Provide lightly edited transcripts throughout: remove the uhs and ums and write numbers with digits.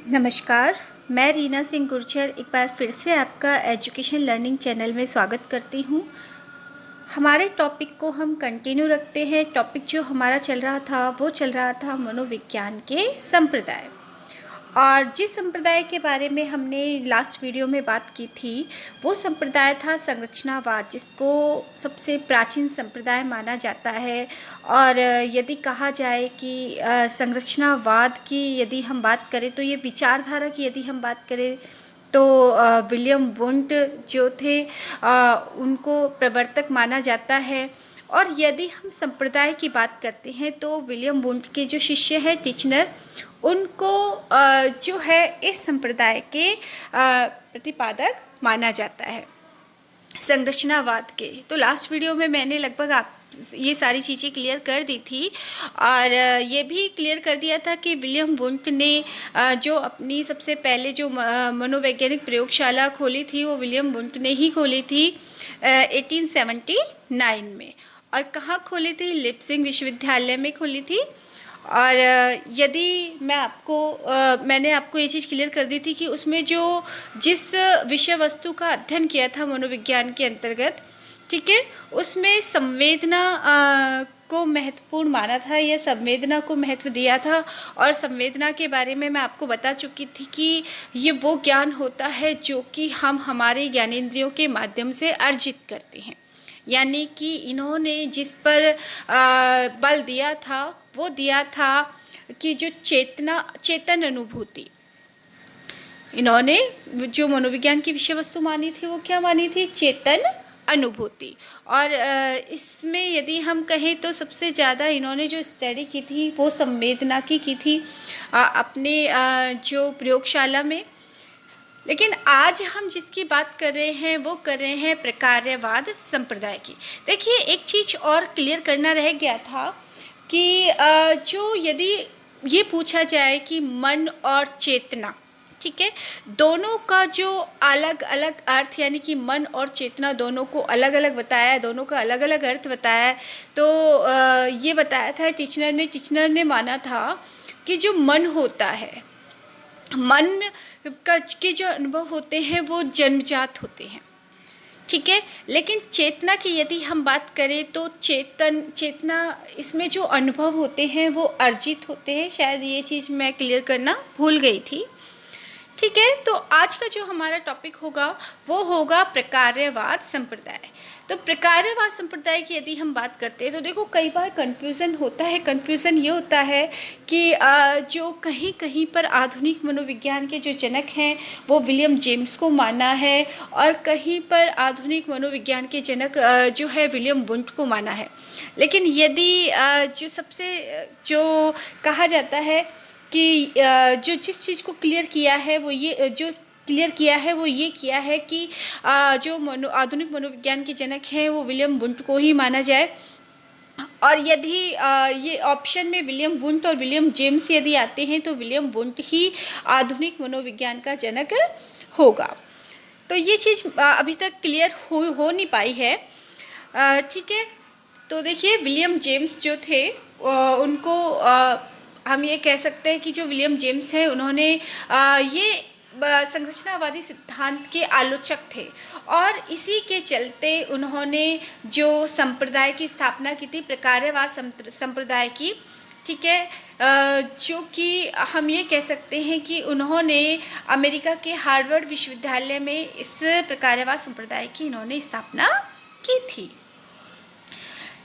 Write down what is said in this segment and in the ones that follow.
नमस्कार, मैं रीना सिंह गुर्जर एक बार फिर से आपका एजुकेशन लर्निंग चैनल में स्वागत करती हूँ। हमारे टॉपिक को हम कंटिन्यू रखते हैं। टॉपिक जो हमारा चल रहा था मनोविज्ञान के संप्रदाय। और जिस संप्रदाय के बारे में हमने लास्ट वीडियो में बात की थी वो संप्रदाय था संरचनावाद, जिसको सबसे प्राचीन संप्रदाय माना जाता है। और यदि कहा जाए कि संरचनावाद की यदि हम बात करें तो ये विचारधारा की यदि हम बात करें तो विलियम वुंट जो थे उनको प्रवर्तक माना जाता है। और यदि हम संप्रदाय की बात करते हैं तो विलियम वुंट के जो शिष्य हैं टिचनर, उनको जो है इस संप्रदाय के प्रतिपादक माना जाता है संरचनावाद के। तो लास्ट वीडियो में मैंने लगभग आप ये सारी चीज़ें क्लियर कर दी थी और ये भी क्लियर कर दिया था कि विलियम वुंट ने जो अपनी सबसे पहले जो मनोवैज्ञानिक प्रयोगशाला खोली थी वो विलियम वुंट ने ही खोली थी 1879 में। और कहाँ खोली थी? लिप्सिंग विश्वविद्यालय में खोली थी। और यदि मैंने आपको ये चीज़ क्लियर कर दी थी कि उसमें जिस विषय वस्तु का अध्ययन किया था मनोविज्ञान के अंतर्गत, ठीक है, उसमें संवेदना को महत्वपूर्ण माना था या संवेदना को महत्व दिया था। और संवेदना के बारे में मैं आपको बता चुकी थी कि ये वो ज्ञान होता है जो कि हम हमारे ज्ञानेंद्रियों के माध्यम से अर्जित करते हैं। यानी कि इन्होंने जिस पर बल दिया था वो दिया था कि जो चेतन अनुभूति, इन्होंने जो मनोविज्ञान की विषय वस्तु मानी थी वो क्या मानी थी? चेतन अनुभूति। और इसमें यदि हम कहें तो सबसे ज़्यादा इन्होंने जो स्टडी की थी वो संवेदना की थी अपने जो प्रयोगशाला में। लेकिन आज हम जिसकी बात कर रहे हैं वो कर रहे हैं प्रकार्यवाद संप्रदाय की। देखिए, एक चीज़ और क्लियर करना रह गया था कि जो यदि ये पूछा जाए कि मन और चेतना, ठीक है, दोनों का जो अलग अलग अर्थ, यानी कि मन और चेतना दोनों को अलग अलग बताया है, दोनों का अलग अलग अर्थ बताया है। तो ये बताया था टिचनर ने माना था कि जो मन होता है, मन के जो अनुभव होते हैं वो जन्मजात होते हैं, ठीक है। लेकिन चेतना की यदि हम बात करें तो चेतना इसमें जो अनुभव होते हैं वो अर्जित होते हैं। शायद ये चीज़ मैं क्लियर करना भूल गई थी, ठीक है। तो आज का जो हमारा टॉपिक होगा वो होगा प्रकार्यवाद संप्रदाय। तो प्रकार्यवाद संप्रदाय की यदि हम बात करते हैं तो देखो, कई बार कन्फ्यूज़न होता है। कन्फ्यूज़न ये होता है कि जो कहीं कहीं पर आधुनिक मनोविज्ञान के जो जनक हैं वो विलियम जेम्स को माना है, और कहीं पर आधुनिक मनोविज्ञान के जनक जो है विलियम वुंट को माना है। लेकिन यदि जो कहा जाता है कि जो जिस चीज़ को क्लियर किया है वो ये किया है कि जो आधुनिक मनोविज्ञान के जनक हैं वो विलियम वुंट को ही माना जाए। और यदि ये ऑप्शन में विलियम वुंट और विलियम जेम्स यदि आते हैं तो विलियम वुंट ही आधुनिक मनोविज्ञान का जनक होगा। तो ये चीज़ अभी तक क्लियर हो नहीं पाई है, ठीक है। तो देखिए, विलियम जेम्स जो थे उनको हम ये कह सकते हैं कि जो विलियम जेम्स हैं उन्होंने ये संरचनावादी सिद्धांत के आलोचक थे, और इसी के चलते उन्होंने जो संप्रदाय की स्थापना की थी, प्रकार्यवाद संप्रदाय की, ठीक है, जो कि हम ये कह सकते हैं कि उन्होंने अमेरिका के हार्वर्ड विश्वविद्यालय में इस प्रकार्यवाद संप्रदाय की इन्होंने स्थापना की थी।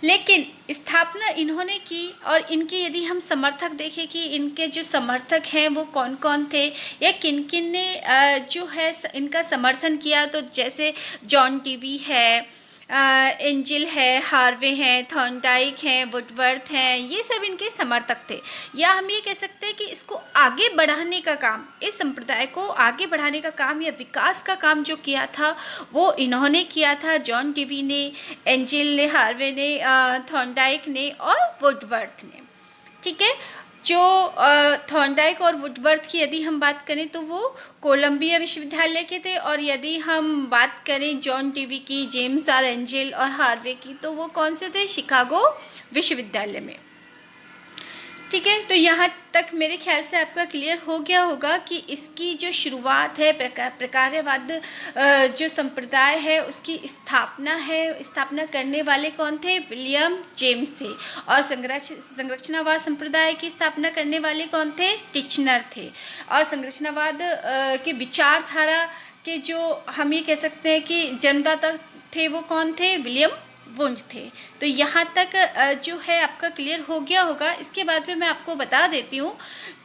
लेकिन स्थापना इन्होंने की, और इनके यदि हम समर्थक देखें कि इनके जो समर्थक हैं वो कौन कौन थे या किन किन ने जो है इनका समर्थन किया, तो जैसे जॉन टीवी है, एंजिल है, हार्वे हैं, थॉर्नडाइक हैं, वुडवर्थ हैं, ये सब इनके समर्थक थे। या हम ये कह सकते हैं कि इसको आगे बढ़ाने का काम, इस संप्रदाय को आगे बढ़ाने का काम या विकास का काम जो किया था वो इन्होंने किया था। जॉन टीवी ने, एंजिल ने, हार्वे ने, थॉर्नडाइक ने और वुडवर्थ ने, ठीक है। जो थॉर्नडाइक और वुडवर्थ की यदि हम बात करें तो वो कोलंबिया विश्वविद्यालय के थे, और यदि हम बात करें जॉन टीवी की, जेम्स आर एंजिल और हार्वे की, तो वो कौन से थे? शिकागो विश्वविद्यालय में। ठीक है, तो यहाँ तक मेरे ख्याल से आपका क्लियर हो गया होगा कि इसकी जो शुरुआत है, प्रकार्यवाद जो संप्रदाय है उसकी स्थापना करने वाले कौन थे? विलियम जेम्स थे। और संरचनावाद संप्रदाय की स्थापना करने वाले कौन थे? टिचनर थे। और संरचनावाद के विचारधारा के जो हम ये कह सकते हैं कि जन्मदाता थे वो कौन थे? विलियम वुंट थे। तो यहाँ तक जो है आपका क्लियर हो गया होगा। इसके बाद में मैं आपको बता देती हूँ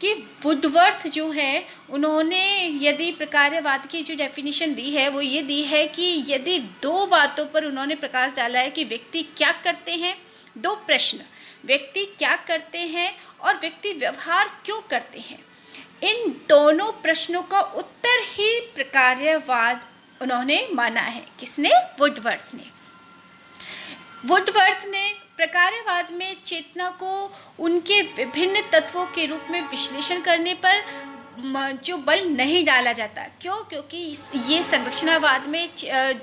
कि वुडवर्थ जो है उन्होंने यदि प्रकार्यवाद की जो डेफिनेशन दी है वो ये दी है कि यदि दो बातों पर उन्होंने प्रकाश डाला है कि व्यक्ति क्या करते हैं, दो प्रश्न, व्यक्ति क्या करते हैं और व्यक्ति व्यवहार क्यों करते हैं, इन दोनों प्रश्नों का उत्तर ही प्रकार्यवाद उन्होंने माना है। किसने? वुडवर्थ ने। वुडवर्थ ने प्रकार्यवाद में चेतना को उनके विभिन्न तत्वों के रूप में विश्लेषण करने पर जो बल नहीं डाला जाता। क्यों? क्योंकि ये संरचनावाद में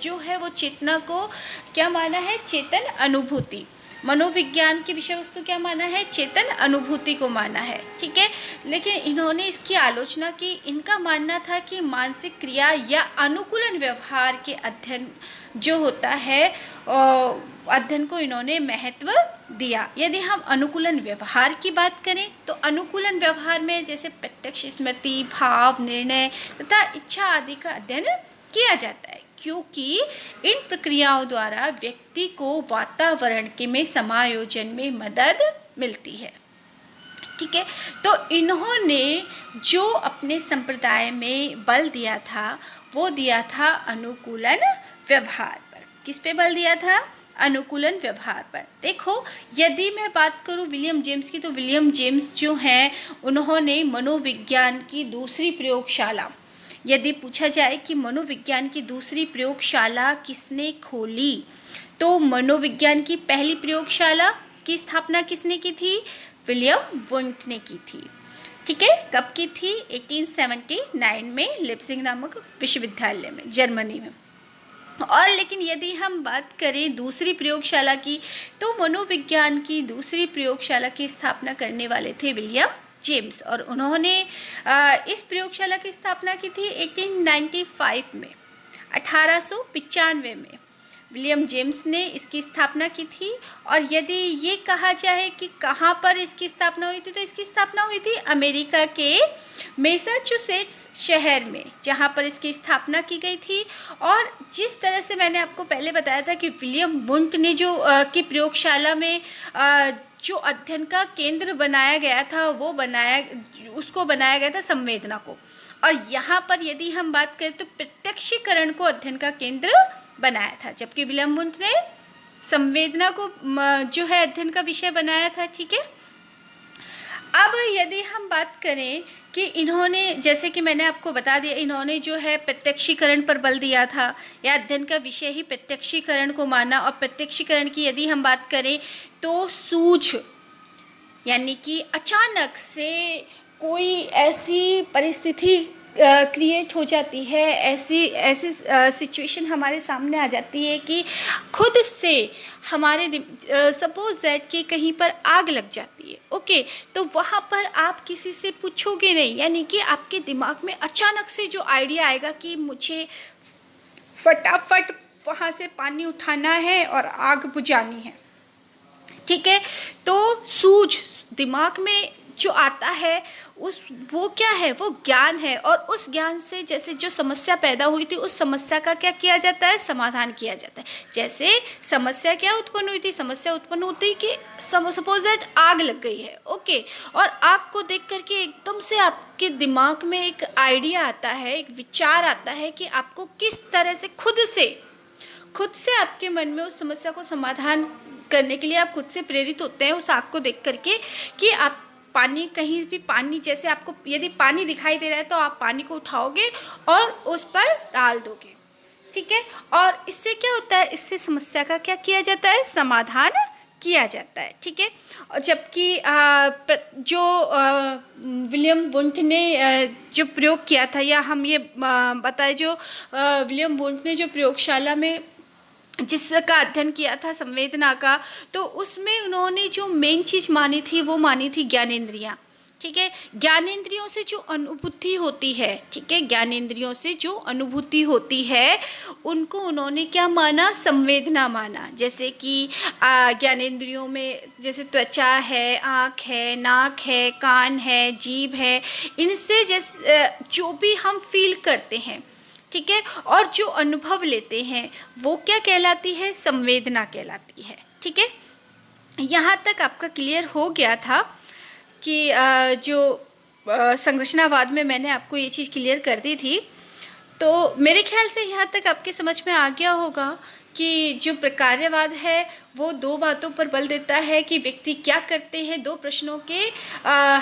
जो है वो चेतना को क्या माना है? चेतन अनुभूति। मनोविज्ञान की विषय वस्तु क्या माना है? चेतन अनुभूति को माना है। ठीक है, लेकिन इन्होंने इसकी आलोचना की। इनका मानना था कि मानसिक क्रिया या अनुकूलन व्यवहार के अध्ययन जो होता है अध्ययन को इन्होंने महत्व दिया। यदि हम अनुकूलन व्यवहार की बात करें तो अनुकूलन व्यवहार में जैसे प्रत्यक्ष स्मृति, भाव, निर्णय तथा इच्छा आदि का अध्ययन किया जाता है, क्योंकि इन प्रक्रियाओं द्वारा व्यक्ति को वातावरण के में समायोजन में मदद मिलती है। ठीक है, तो इन्होंने जो अपने संप्रदाय में बल दिया था वो दिया था अनुकूलन व्यवहार पर। किस पे बल दिया था? अनुकूलन व्यवहार पर। देखो, यदि मैं बात करूं विलियम जेम्स की, तो विलियम जेम्स जो हैं उन्होंने मनोविज्ञान की दूसरी प्रयोगशाला, यदि पूछा जाए कि मनोविज्ञान की दूसरी प्रयोगशाला किसने खोली, तो मनोविज्ञान की पहली प्रयोगशाला की स्थापना किसने की थी? विलियम वुंट ने की थी। ठीक है, कब की थी? 1879 में लिप्सिंग नामक विश्वविद्यालय में, जर्मनी में। और लेकिन यदि हम बात करें दूसरी प्रयोगशाला की, तो मनोविज्ञान की दूसरी प्रयोगशाला की स्थापना करने वाले थे विलियम जेम्स। और उन्होंने इस प्रयोगशाला की स्थापना की थी 1895 में, 1895 में विलियम जेम्स ने इसकी स्थापना की थी। और यदि ये कहा जाए कि कहाँ पर इसकी स्थापना हुई थी, तो इसकी स्थापना हुई थी अमेरिका के मैसाचुसेट्स शहर में, जहाँ पर इसकी स्थापना की गई थी। और जिस तरह से मैंने आपको पहले बताया था कि विलियम वुंट ने जो की प्रयोगशाला में जो अध्ययन का केंद्र बनाया गया था उसको बनाया गया था संवेदना को। और यहाँ पर यदि हम बात करें तो प्रत्यक्षीकरण को अध्ययन का केंद्र बनाया था, जबकि विलियम वुंट ने संवेदना को जो है अध्ययन का विषय बनाया था। ठीक है, अब यदि हम बात करें कि इन्होंने, जैसे कि मैंने आपको बता दिया, इन्होंने जो है प्रत्यक्षीकरण पर बल दिया था, या अध्ययन का विषय ही प्रत्यक्षीकरण को माना। और प्रत्यक्षीकरण की यदि हम बात करें तो सूझ, यानी कि अचानक से कोई ऐसी परिस्थिति क्रिएट हो जाती है, ऐसी सिचुएशन हमारे सामने आ जाती है कि खुद से हमारे सपोज दैट कि कहीं पर आग लग जाती है। ओके, तो वहाँ पर आप किसी से पूछोगे नहीं, यानी कि आपके दिमाग में अचानक से जो आइडिया आएगा कि मुझे फटाफट वहाँ से पानी उठाना है और आग बुझानी है। ठीक है, तो सूझ दिमाग में जो आता है वो क्या है? वो ज्ञान है। और उस ज्ञान से जैसे जो समस्या पैदा हुई थी उस समस्या का क्या किया जाता है? समाधान किया जाता है। जैसे समस्या क्या उत्पन्न हुई थी? समस्या उत्पन्न होती कि सपोज दैट आग लग गई है। ओके, और आग को देख करके एकदम से आपके दिमाग में एक आइडिया आता है, एक विचार आता है कि आपको किस तरह से खुद से आपके मन में उस समस्या को समाधान करने के लिए आप खुद से प्रेरित होते हैं उस आग को देख करके कि आप पानी, कहीं भी पानी, जैसे आपको यदि पानी दिखाई दे रहा है तो आप पानी को उठाओगे और उस पर डाल दोगे। ठीक है, और इससे क्या होता है? इससे समस्या का क्या किया जाता है? समाधान किया जाता है। ठीक है, और जबकि जो विलियम वुंट ने जो प्रयोग किया था, या हम ये बताएं जो विलियम वुंट ने जो प्रयोगशाला में जिसका अध्ययन किया था संवेदना का, तो उसमें उन्होंने जो मेन चीज़ मानी थी वो मानी थी ज्ञानेंद्रियाँ। ठीक है, ज्ञानेंद्रियों से जो अनुभूति होती है, ठीक है, ज्ञानेंद्रियों से जो अनुभूति होती है उनको उन्होंने क्या माना, संवेदना माना। जैसे कि ज्ञानेंद्रियों में जैसे त्वचा है, आँख है, नाक है, कान है, जीभ है, इनसे जैसे जो भी हम फील करते हैं, ठीक है, और जो अनुभव लेते हैं वो क्या कहलाती है, संवेदना कहलाती है। ठीक है, यहाँ तक आपका क्लियर हो गया था कि जो संरचनावाद में मैंने आपको ये चीज़ क्लियर कर दी थी। तो मेरे ख्याल से यहाँ तक आपके समझ में आ गया होगा कि जो प्रकार्यवाद है वो दो बातों पर बल देता है कि व्यक्ति क्या करते हैं, दो प्रश्नों के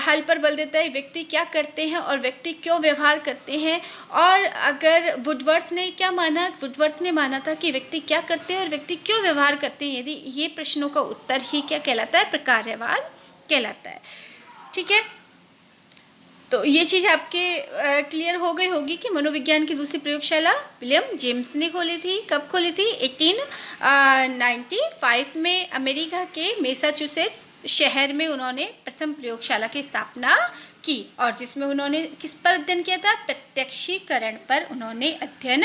हल पर बल देता है, व्यक्ति क्या करते हैं और व्यक्ति क्यों व्यवहार करते हैं। और अगर वुडवर्थ ने क्या माना, वुडवर्थ ने माना था कि व्यक्ति क्या करते हैं और व्यक्ति क्यों व्यवहार करते हैं, यदि ये प्रश्नों का उत्तर ही क्या कहलाता है, प्रकार्यवाद कहलाता है। ठीक है, तो ये चीज़ आपके क्लियर हो गई होगी कि मनोविज्ञान की दूसरी प्रयोगशाला विलियम जेम्स ने खोली थी। कब खोली थी, 1895 में अमेरिका के मैसाचुसेट्स शहर में उन्होंने प्रथम प्रयोगशाला की स्थापना की, और जिसमें उन्होंने किस पर अध्ययन किया था, प्रत्यक्षीकरण पर उन्होंने अध्ययन।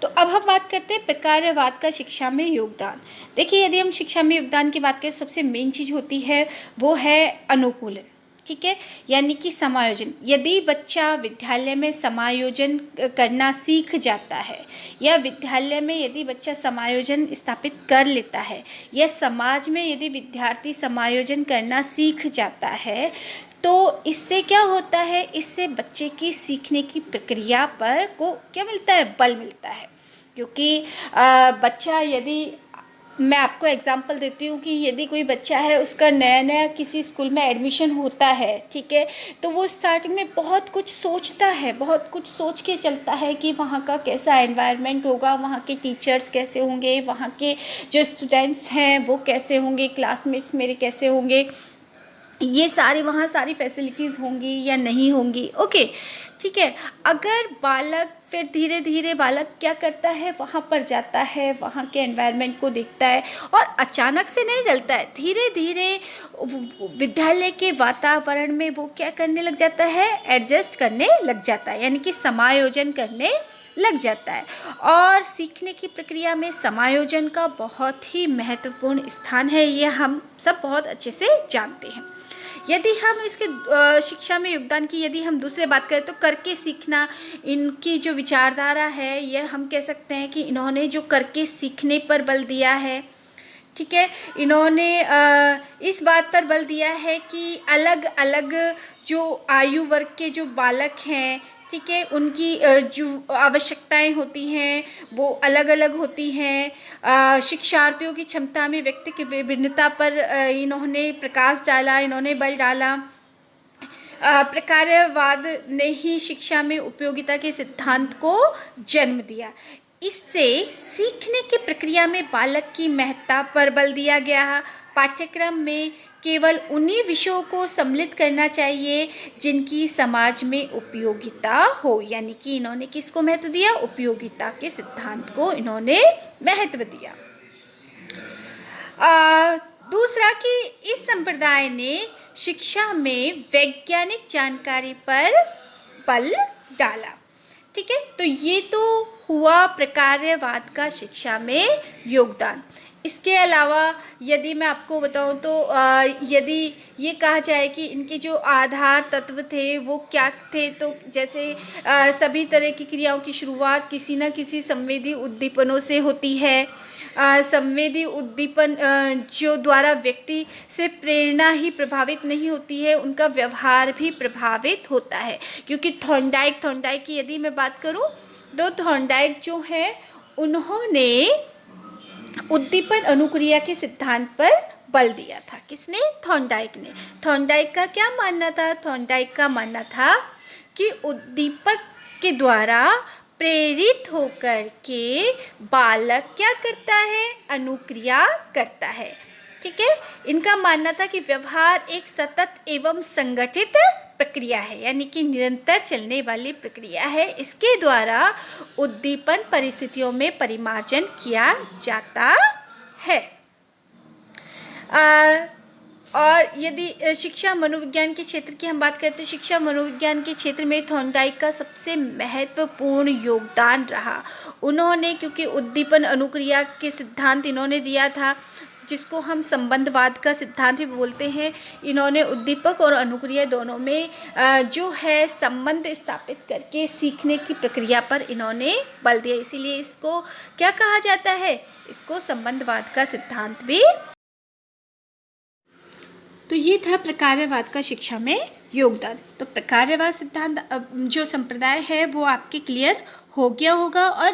तो अब हम बात करते हैं प्रकार्यवाद का शिक्षा में योगदान। देखिए, यदि हम शिक्षा में योगदान की बात करें, सबसे मेन चीज़ होती है वो है अनुकूलन। ठीक है, यानी कि समायोजन। यदि बच्चा विद्यालय में समायोजन करना सीख जाता है, या विद्यालय में यदि बच्चा समायोजन स्थापित कर लेता है, या समाज में यदि विद्यार्थी समायोजन करना सीख जाता है, तो इससे क्या होता है, इससे बच्चे की सीखने की प्रक्रिया पर को क्या मिलता है, बल मिलता है। क्योंकि बच्चा, यदि मैं आपको एग्जांपल देती हूँ कि यदि कोई बच्चा है, उसका नया नया किसी स्कूल में एडमिशन होता है, ठीक है, तो वो स्टार्टिंग में बहुत कुछ सोचता है, बहुत कुछ सोच के चलता है कि वहाँ का कैसा एनवायरनमेंट होगा, वहाँ के टीचर्स कैसे होंगे, वहाँ के जो स्टूडेंट्स हैं वो कैसे होंगे, क्लासमेट्स मेरे कैसे होंगे, ये सारी वहाँ सारी फैसिलिटीज़ होंगी या नहीं होंगी। ओके, ठीक है। अगर बालक फिर धीरे धीरे बालक क्या करता है, वहाँ पर जाता है, वहाँ के एनवायरनमेंट को देखता है, और अचानक से नहीं डलता है, धीरे धीरे विद्यालय के वातावरण में वो क्या करने लग जाता है, एडजस्ट करने लग जाता है, यानी कि समायोजन करने लग जाता है। और सीखने की प्रक्रिया में समायोजन का बहुत ही महत्वपूर्ण स्थान है, ये हम सब बहुत अच्छे से जानते हैं। यदि हम इसके शिक्षा में योगदान की यदि हम दूसरे बात करें, तो करके सीखना, इनकी जो विचारधारा है, यह हम कह सकते हैं कि इन्होंने जो करके सीखने पर बल दिया है, ठीक है, इन्होंने इस बात पर बल दिया है कि अलग अलग जो आयु वर्ग के जो बालक हैं, ठीक है, उनकी जो आवश्यकताएं होती हैं वो अलग अलग होती हैं। शिक्षार्थियों की क्षमता में व्यक्ति की विभिन्नता पर इन्होंने प्रकाश डाला, इन्होंने बल डाला। प्रकार्यवाद ने ही शिक्षा में उपयोगिता के सिद्धांत को जन्म दिया। इससे सीखने की प्रक्रिया में बालक की महत्ता पर बल दिया गया। पाठ्यक्रम में केवल उन्हीं विषयों को सम्मिलित करना चाहिए जिनकी समाज में उपयोगिता हो, यानी कि इन्होंने किसको महत्व दिया, उपयोगिता के सिद्धांत को इन्होंने महत्व दिया। दूसरा कि इस संप्रदाय ने शिक्षा में वैज्ञानिक जानकारी पर बल डाला। ठीक है, तो ये तो हुआ प्रकार्यवाद का शिक्षा में योगदान। इसके अलावा यदि मैं आपको बताऊं तो यदि ये कहा जाए कि इनके जो आधार तत्व थे वो क्या थे, तो जैसे सभी तरह की क्रियाओं की शुरुआत किसी न किसी संवेदी उद्दीपनों से होती है। संवेदी उद्दीपन जो द्वारा व्यक्ति से प्रेरणा ही प्रभावित नहीं होती है, उनका व्यवहार भी प्रभावित होता है। क्योंकि थॉर्नडाइक की यदि मैं बात करूं, तो थॉर्नडाइक जो है उन्होंने उद्दीपन अनुक्रिया के सिद्धांत पर बल दिया था। किसने, थॉर्नडाइक ने। थॉर्नडाइक का क्या मानना था, थॉर्नडाइक का मानना था कि उद्दीपक के द्वारा प्रेरित होकर के बालक क्या करता है, अनुक्रिया करता है। ठीक है, इनका मानना था कि व्यवहार एक सतत एवं संगठित प्रक्रिया है, यानी कि निरंतर चलने वाली प्रक्रिया है। इसके द्वारा उद्दीपन परिस्थितियों में परिमार्जन किया जाता है। और यदि शिक्षा मनोविज्ञान के क्षेत्र की हम बात करते हैं, शिक्षा मनोविज्ञान के क्षेत्र में थॉर्नडाइक का सबसे महत्वपूर्ण योगदान रहा। उन्होंने, क्योंकि उद्दीपन अनुक्रिया के सिद्धांत इन्होंने दिया था, जिसको हम संबंधवाद का सिद्धांत भी बोलते हैं। इन्होंने उद्दीपक और अनुक्रिया दोनों में जो है संबंध स्थापित करके सीखने की प्रक्रिया पर इन्होंने बल दिया, इसीलिए इसको क्या कहा जाता है, इसको संबंधवाद का सिद्धांत भी। तो ये था प्रकार्यवाद का शिक्षा में योगदान। तो प्रकार्यवाद सिद्धांत जो संप्रदाय है वो आपके क्लियर हो गया होगा। और